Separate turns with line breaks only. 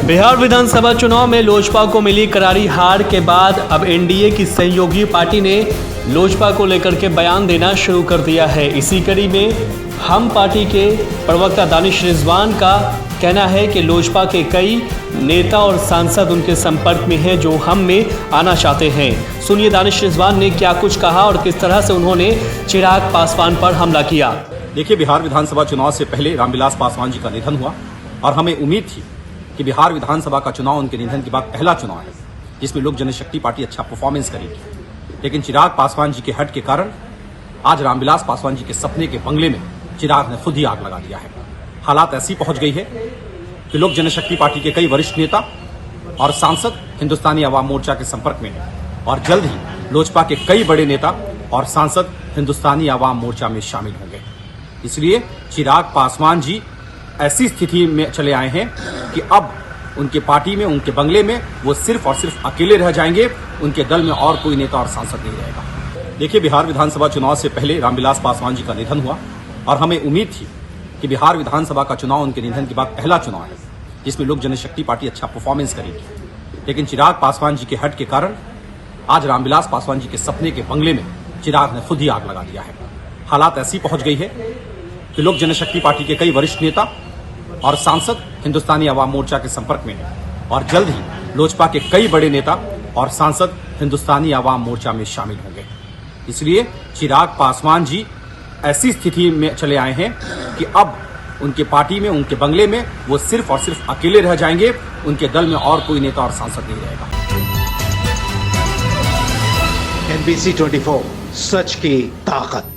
बिहार विधानसभा चुनाव में लोजपा को मिली करारी हार के बाद अब एनडीए की सहयोगी पार्टी ने लोजपा को लेकर के बयान देना शुरू कर दिया है। इसी कड़ी में हम पार्टी के प्रवक्ता दानिश रिजवान का कहना है कि लोजपा के कई नेता और सांसद उनके संपर्क में हैं जो हम में आना चाहते हैं। सुनिए दानिश रिजवान ने क्या कुछ कहा और किस तरह से उन्होंने चिराग पासवान पर हमला किया।
देखिए, बिहार विधानसभा चुनाव से पहले रामविलास पासवान जी का निधन हुआ और हमें उम्मीद थी कि बिहार विधानसभा का चुनाव उनके निधन के बाद पहला चुनाव है जिसमें लोक जनशक्ति पार्टी अच्छा परफॉर्मेंस करेगी। लेकिन चिराग पासवान जी के हट के कारण आज रामविलास पासवान जी के सपने के बंगले में चिराग ने खुद ही आग लगा दिया है। हालात ऐसी पहुंच गई है कि लोक जनशक्ति पार्टी के कई वरिष्ठ नेता और सांसद हिंदुस्तानी अवाम मोर्चा के संपर्क में हैं और जल्द ही लोजपा के कई बड़े नेता और सांसद हिंदुस्तानी अवाम मोर्चा में शामिल होंगे। इसलिए चिराग पासवान जी ऐसी स्थिति में चले आए हैं कि अब उनके पार्टी में, उनके बंगले में वो सिर्फ और सिर्फ अकेले रह जाएंगे। उनके दल में और कोई नेता और सांसद नहीं रहेगा। देखिए, बिहार विधानसभा चुनाव से पहले रामविलास पासवान जी का निधन हुआ और हमें उम्मीद थी कि बिहार विधानसभा का चुनाव उनके निधन के बाद पहला चुनाव है जिसमें लोक जनशक्ति पार्टी अच्छा परफॉर्मेंस करेगी। लेकिन चिराग पासवान जी के हट के कारण आज रामविलास पासवान जी के सपने के बंगले में चिराग ने खुद ही आग लगा दिया है। हालात ऐसी पहुंच गई है कि लोक जनशक्ति पार्टी के कई वरिष्ठ नेता और सांसद हिंदुस्तानी अवाम मोर्चा के संपर्क में हैं और जल्द ही लोजपा के कई बड़े नेता और सांसद हिंदुस्तानी अवाम मोर्चा में शामिल होंगे। इसलिए चिराग पासवान जी ऐसी स्थिति में चले आए हैं कि अब उनके पार्टी में, उनके बंगले में वो सिर्फ और सिर्फ अकेले रह जाएंगे। उनके दल में और कोई नेता और सांसद नहीं रहेगा।
NBC 24 सच की ताकत।